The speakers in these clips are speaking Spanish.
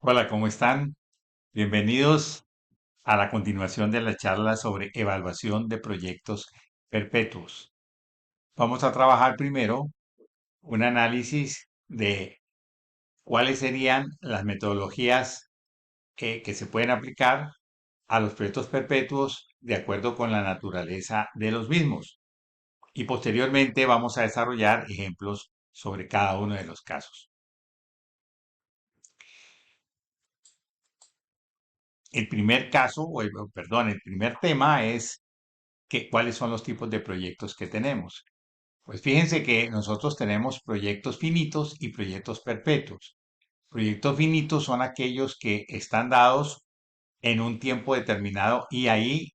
Hola, ¿cómo están? Bienvenidos a la continuación de la charla sobre evaluación de proyectos perpetuos. Vamos a trabajar primero un análisis de cuáles serían las metodologías que se pueden aplicar a los proyectos perpetuos de acuerdo con la naturaleza de los mismos. Y posteriormente vamos a desarrollar ejemplos sobre cada uno de los casos. El primer caso, perdón, el primer tema es cuáles son los tipos de proyectos que tenemos. Pues fíjense que nosotros tenemos proyectos finitos y proyectos perpetuos. Proyectos finitos son aquellos que están dados en un tiempo determinado y ahí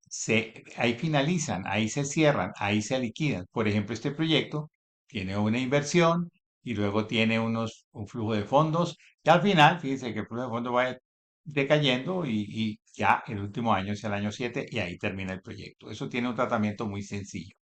finalizan, ahí se cierran, ahí se liquidan. Por ejemplo, este proyecto tiene una inversión y luego tiene un flujo de fondos y al final, fíjense que el flujo de fondos va decayendo y ya el último año es el año 7 y ahí termina el proyecto. Eso tiene un tratamiento muy sencillo.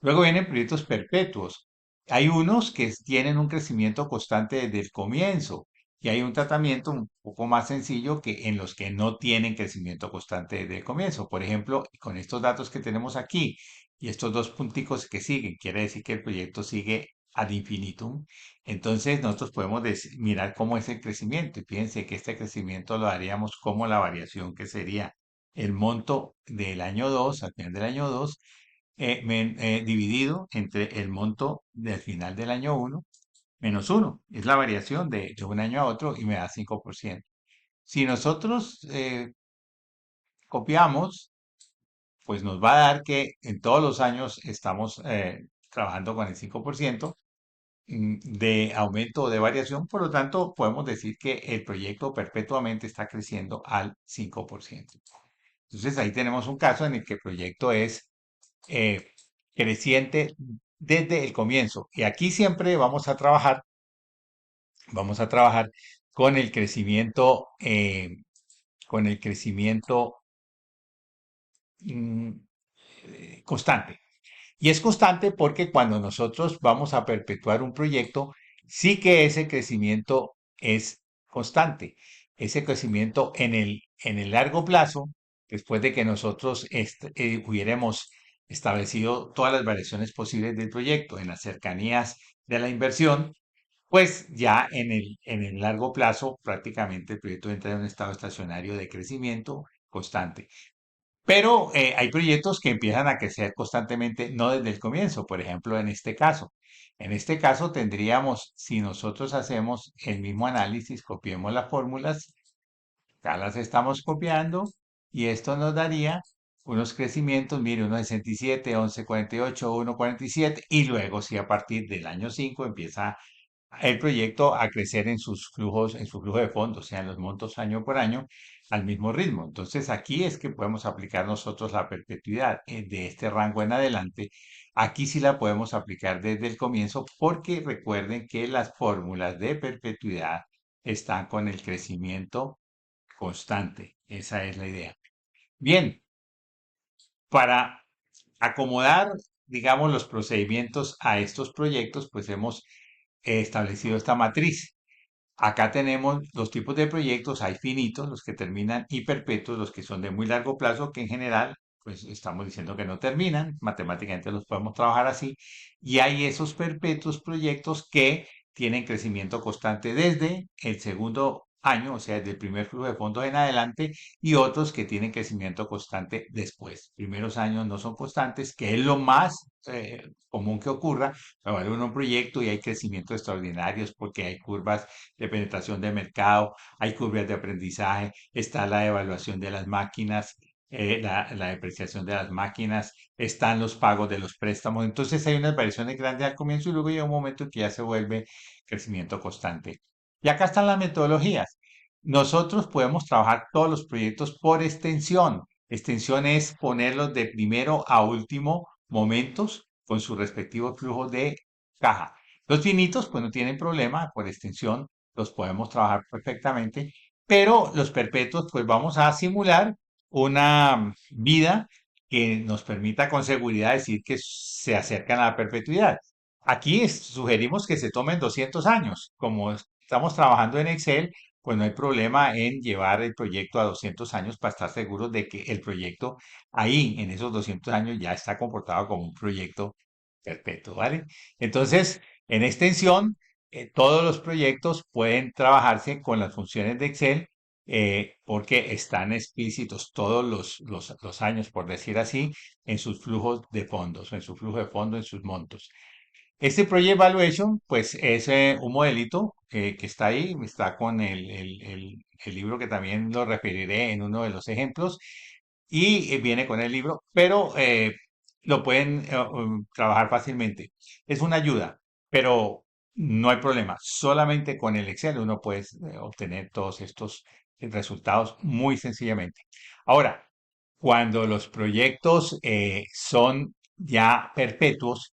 Luego vienen proyectos perpetuos. Hay unos que tienen un crecimiento constante desde el comienzo y hay un tratamiento un poco más sencillo que en los que no tienen crecimiento constante desde el comienzo. Por ejemplo, con estos datos que tenemos aquí y estos dos punticos que siguen, quiere decir que el proyecto sigue ad infinitum. Entonces nosotros podemos mirar cómo es el crecimiento y fíjense que este crecimiento lo haríamos como la variación que sería el monto del año 2 al final del año 2 dividido entre el monto del final del año uno menos uno. Es la variación de un año a otro y me da 5%. Si nosotros copiamos, pues nos va a dar que en todos los años estamos trabajando con el 5% de aumento o de variación. Por lo tanto, podemos decir que el proyecto perpetuamente está creciendo al 5%. Entonces ahí tenemos un caso en el que el proyecto es eh, creciente desde el comienzo. Y aquí siempre vamos a trabajar con el crecimiento mm, constante. Y es constante porque cuando nosotros vamos a perpetuar un proyecto, sí que ese crecimiento es constante. Ese crecimiento en el largo plazo, después de que nosotros hubiéramos establecido todas las variaciones posibles del proyecto en las cercanías de la inversión, pues ya en el largo plazo prácticamente el proyecto entra en un estado estacionario de crecimiento constante. Pero hay proyectos que empiezan a crecer constantemente, no desde el comienzo. Por ejemplo, en este caso. En este caso tendríamos, si nosotros hacemos el mismo análisis, copiemos las fórmulas, acá las estamos copiando y esto nos daría unos crecimientos, mire, 1,67, 11,48, 1,47 y luego si a partir del año 5 empieza el proyecto a crecer en sus flujos, en su flujo de fondos, o sea, en los montos año por año, al mismo ritmo. Entonces, aquí es que podemos aplicar nosotros la perpetuidad de este rango en adelante. Aquí sí la podemos aplicar desde el comienzo porque recuerden que las fórmulas de perpetuidad están con el crecimiento constante. Esa es la idea. Bien, para acomodar, digamos, los procedimientos a estos proyectos, pues hemos establecido esta matriz. Acá tenemos los tipos de proyectos, hay finitos, los que terminan, y perpetuos, los que son de muy largo plazo, que en general, pues estamos diciendo que no terminan, matemáticamente los podemos trabajar así, y hay esos perpetuos proyectos que tienen crecimiento constante desde el segundo año, o sea, desde el primer flujo de fondos en adelante, y otros que tienen crecimiento constante después. Primeros años no son constantes, que es lo más común que ocurra, pero en un proyecto y hay crecimientos extraordinarios porque hay curvas de penetración de mercado, hay curvas de aprendizaje, está la evaluación de las máquinas, la depreciación de las máquinas, están los pagos de los préstamos. Entonces hay unas variaciones grandes al comienzo y luego llega un momento en que ya se vuelve crecimiento constante. Y acá están las metodologías. Nosotros podemos trabajar todos los proyectos por extensión. Extensión es ponerlos de primero a último momentos con su respectivo flujo de caja. Los finitos, pues no tienen problema, por extensión los podemos trabajar perfectamente, pero los perpetuos, pues vamos a simular una vida que nos permita con seguridad decir que se acercan a la perpetuidad. Aquí sugerimos que se tomen 200 años. Como estamos trabajando en Excel, pues no hay problema en llevar el proyecto a 200 años para estar seguros de que el proyecto ahí, en esos 200 años, ya está comportado como un proyecto perpetuo, ¿vale? Entonces, en extensión, todos los proyectos pueden trabajarse con las funciones de Excel porque están explícitos todos los años, por decir así, en sus flujos de fondos, en su flujo de fondos, en sus montos. Este Project Evaluation, pues es un modelito que está ahí, está con el libro que también lo referiré en uno de los ejemplos y viene con el libro, pero lo pueden trabajar fácilmente. Es una ayuda, pero no hay problema. Solamente con el Excel uno puede obtener todos estos resultados muy sencillamente. Ahora, cuando los proyectos son ya perpetuos,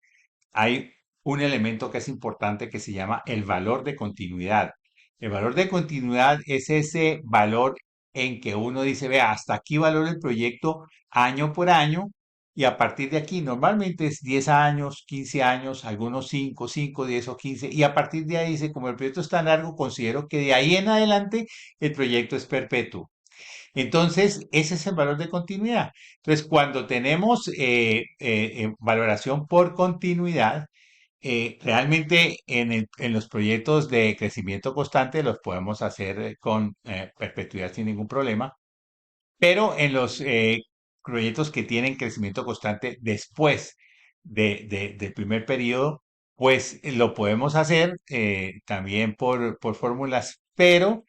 hay un elemento que es importante que se llama el valor de continuidad. El valor de continuidad es ese valor en que uno dice, vea, hasta aquí valora el proyecto año por año y a partir de aquí normalmente es 10 años, 15 años, algunos 5, 5, 10 o 15 y a partir de ahí dice, como el proyecto es tan largo, considero que de ahí en adelante el proyecto es perpetuo. Entonces, ese es el valor de continuidad. Entonces, cuando tenemos valoración por continuidad, realmente en los proyectos de crecimiento constante los podemos hacer con perpetuidad sin ningún problema, pero en los proyectos que tienen crecimiento constante después del primer periodo, pues lo podemos hacer también por fórmulas, pero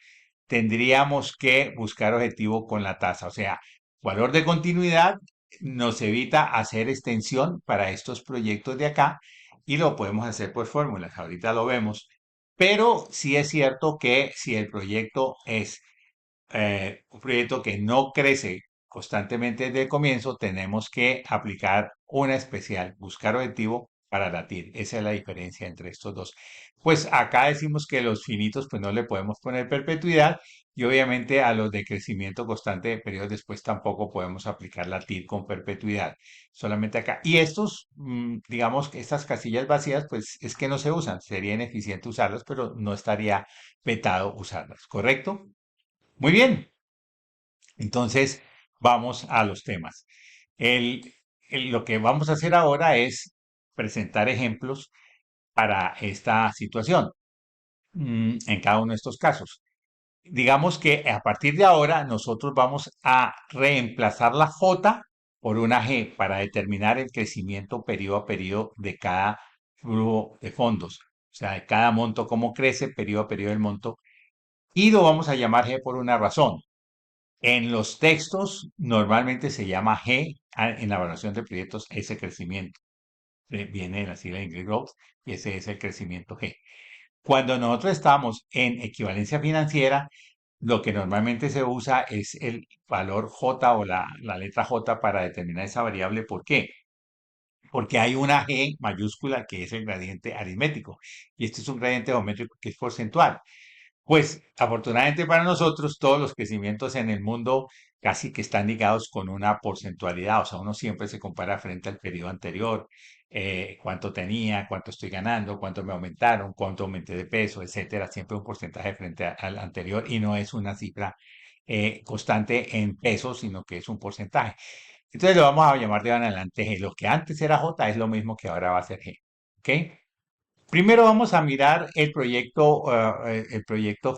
tendríamos que buscar objetivo con la tasa. O sea, valor de continuidad nos evita hacer extensión para estos proyectos de acá y lo podemos hacer por fórmulas. Ahorita lo vemos. Pero sí es cierto que si el proyecto es un proyecto que no crece constantemente desde el comienzo, tenemos que aplicar una especial, buscar objetivo para la TIR. Esa es la diferencia entre estos dos. Pues acá decimos que los finitos, pues no le podemos poner perpetuidad y obviamente a los de crecimiento constante de periodos después tampoco podemos aplicar la TIR con perpetuidad. Solamente acá. Y estos, digamos que estas casillas vacías, pues es que no se usan. Sería ineficiente usarlas, pero no estaría vetado usarlas. ¿Correcto? Muy bien, entonces vamos a los temas. Lo que vamos a hacer ahora es presentar ejemplos para esta situación en cada uno de estos casos. Digamos que a partir de ahora nosotros vamos a reemplazar la J por una G para determinar el crecimiento periodo a periodo de cada flujo de fondos. O sea, de cada monto, cómo crece periodo a periodo el monto. Y lo vamos a llamar G por una razón. En los textos normalmente se llama G, en la evaluación de proyectos, ese crecimiento. Viene de la sigla de inglés growth y ese es el crecimiento G. Cuando nosotros estamos en equivalencia financiera, lo que normalmente se usa es el valor J o la letra J para determinar esa variable. ¿Por qué? Porque hay una G mayúscula que es el gradiente aritmético y este es un gradiente geométrico que es porcentual. Pues afortunadamente para nosotros, todos los crecimientos en el mundo casi que están ligados con una porcentualidad, o sea, uno siempre se compara frente al periodo anterior, cuánto tenía, cuánto estoy ganando, cuánto me aumentaron, cuánto aumenté de peso, etcétera, siempre un porcentaje frente al anterior y no es una cifra constante en pesos, sino que es un porcentaje. Entonces lo vamos a llamar de ahora en adelante G. Lo que antes era J es lo mismo que ahora va a ser G. ¿Ok? Primero vamos a mirar el proyecto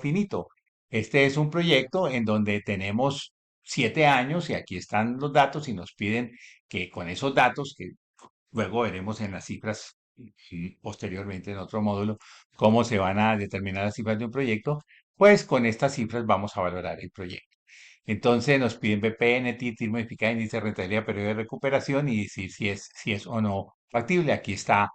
finito. Este es un proyecto en donde tenemos 7 años y aquí están los datos y nos piden que con esos datos, que luego veremos en las cifras y posteriormente en otro módulo, cómo se van a determinar las cifras de un proyecto, pues con estas cifras vamos a valorar el proyecto. Entonces nos piden BPN, TIR modificada, índice de rentabilidad, periodo de recuperación y decir si es o no factible. Aquí está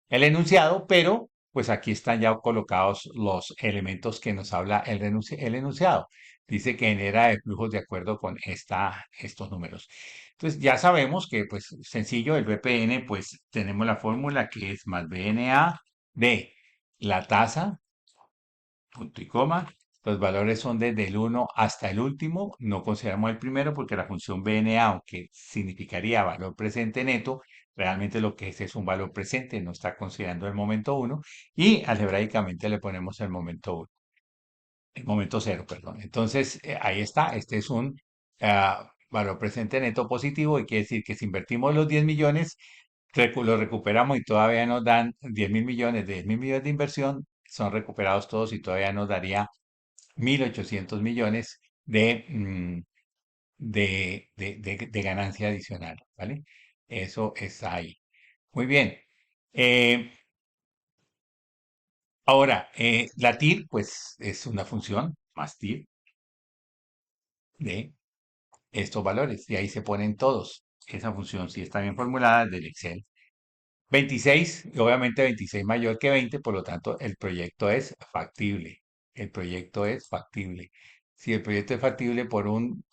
el enunciado, pero pues aquí están ya colocados los elementos que nos habla el enunciado. Dice que genera de flujos de acuerdo con estos números. Entonces ya sabemos que pues sencillo, el BPN pues tenemos la fórmula que es más BNA de la tasa punto y coma. Los valores son desde el 1 hasta el último. No consideramos el primero porque la función BNA, aunque significaría valor presente neto, realmente lo que es un valor presente, no está considerando el momento uno. Y algebraicamente le ponemos el momento uno. el momento cero, perdón. Entonces, ahí está, este es un valor presente neto positivo y quiere decir que si invertimos los 10 millones, lo recuperamos y todavía nos dan 10.000 millones, de 10.000 millones de inversión, son recuperados todos y todavía nos daría 1.800 millones de ganancia adicional, ¿vale? Eso está ahí. Muy bien. Eh, Ahora, la TIR, pues es una función más TIR de estos valores y ahí se ponen todos. Esa función, si está bien formulada, del Excel. 26, y obviamente 26 mayor que 20, por lo tanto, el proyecto es factible. El proyecto es factible. Si el proyecto es factible por un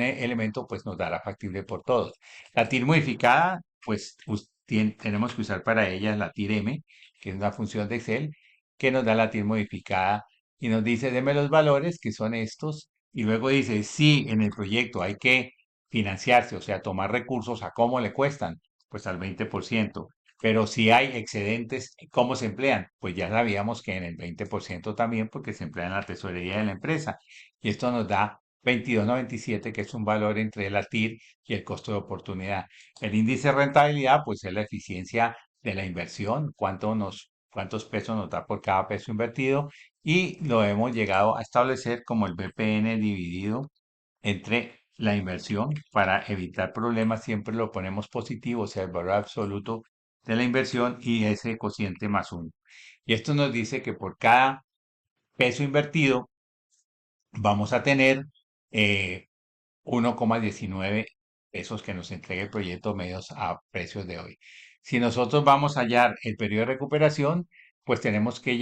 elemento, pues nos dará factible por todos. La TIR modificada, pues tenemos que usar para ella la TIR M, que es una función de Excel, que nos da la TIR modificada y nos dice, deme los valores, que son estos, y luego dice, si en el proyecto hay que financiarse, o sea, tomar recursos, ¿a cómo le cuestan? Pues al 20%. Pero si hay excedentes, ¿cómo se emplean? Pues ya sabíamos que en el 20% también, porque se emplea en la tesorería de la empresa. Y esto nos da 22,97, que es un valor entre la TIR y el costo de oportunidad. El índice de rentabilidad, pues es la eficiencia de la inversión, cuántos pesos nos da por cada peso invertido, y lo hemos llegado a establecer como el BPN dividido entre la inversión. Para evitar problemas, siempre lo ponemos positivo, o sea, el valor absoluto de la inversión y ese cociente más uno. Y esto nos dice que por cada peso invertido vamos a tener eh, 1,19 pesos que nos entrega el proyecto medios a precios de hoy. Si nosotros vamos a hallar el periodo de recuperación, pues tenemos que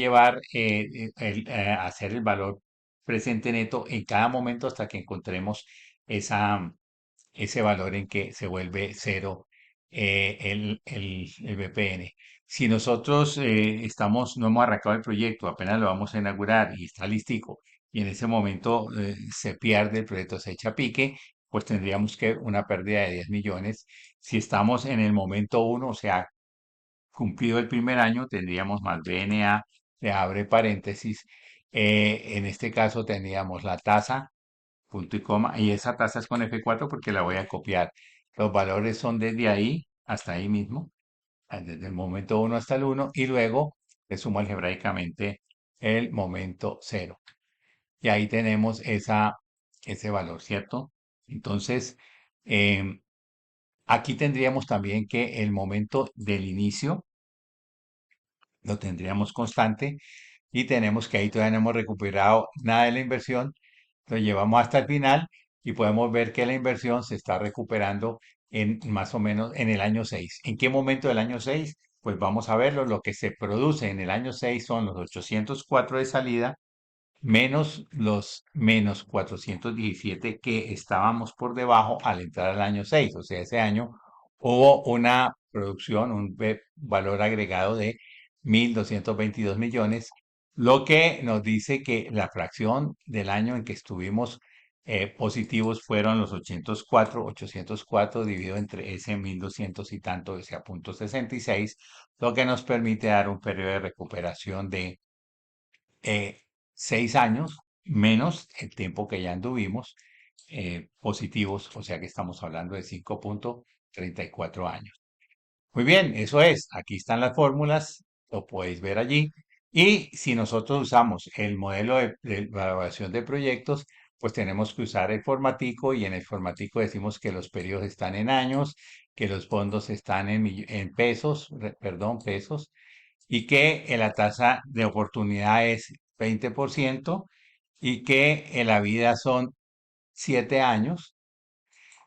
hacer el valor presente neto en cada momento hasta que encontremos esa, ese valor en que se vuelve cero el BPN. Si nosotros no hemos arrancado el proyecto, apenas lo vamos a inaugurar y está listico, y en ese momento se pierde el proyecto, se echa a pique, pues tendríamos que una pérdida de 10 millones. Si estamos en el momento uno, o sea, cumplido el primer año, tendríamos más BNA, le abre paréntesis. En este caso tendríamos la tasa punto y coma, y esa tasa es con F4 porque la voy a copiar. Los valores son desde ahí hasta ahí mismo, desde el momento uno hasta el uno, y luego le sumo algebraicamente el momento cero. Y ahí tenemos ese valor, ¿cierto? Entonces, em, aquí tendríamos también que el momento del inicio lo tendríamos constante y tenemos que ahí todavía no hemos recuperado nada de la inversión, lo llevamos hasta el final y podemos ver que la inversión se está recuperando en más o menos en el año 6. ¿En qué momento del año 6? Pues vamos a verlo. Lo que se produce en el año 6 son los 804 de salida menos los menos 417 que estábamos por debajo al entrar al año 6. O sea, ese año hubo una producción, valor agregado de 1.222 millones, lo que nos dice que la fracción del año en que estuvimos positivos fueron los 804 dividido entre ese 1.200 y tanto, o sea, 0,66, lo que nos permite dar un periodo de recuperación de 6 años menos el tiempo que ya anduvimos positivos, o sea que estamos hablando de 5,34 años. Muy bien, eso es. Aquí están las fórmulas, lo podéis ver allí. Y si nosotros usamos el modelo de evaluación de proyectos, pues tenemos que usar el formatico y en el formatico decimos que los periodos están en años, que los fondos están en pesos, perdón, pesos, y que la tasa de oportunidad es 20% y que en la vida son 7 años.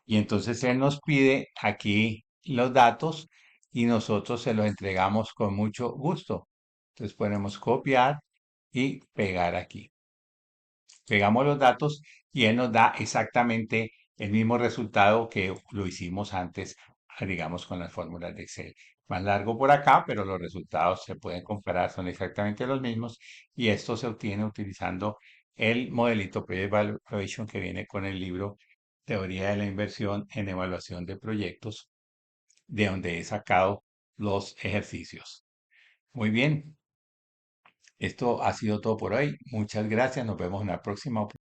Y entonces él nos pide aquí los datos y nosotros se los entregamos con mucho gusto. Entonces ponemos copiar y pegar aquí. Pegamos los datos y él nos da exactamente el mismo resultado que lo hicimos antes, digamos, con las fórmulas de Excel. Más largo por acá, pero los resultados se pueden comparar, son exactamente los mismos y esto se obtiene utilizando el modelito Project Evaluation que viene con el libro Teoría de la Inversión en Evaluación de Proyectos, de donde he sacado los ejercicios. Muy bien. Esto ha sido todo por hoy. Muchas gracias. Nos vemos en la próxima oportunidad.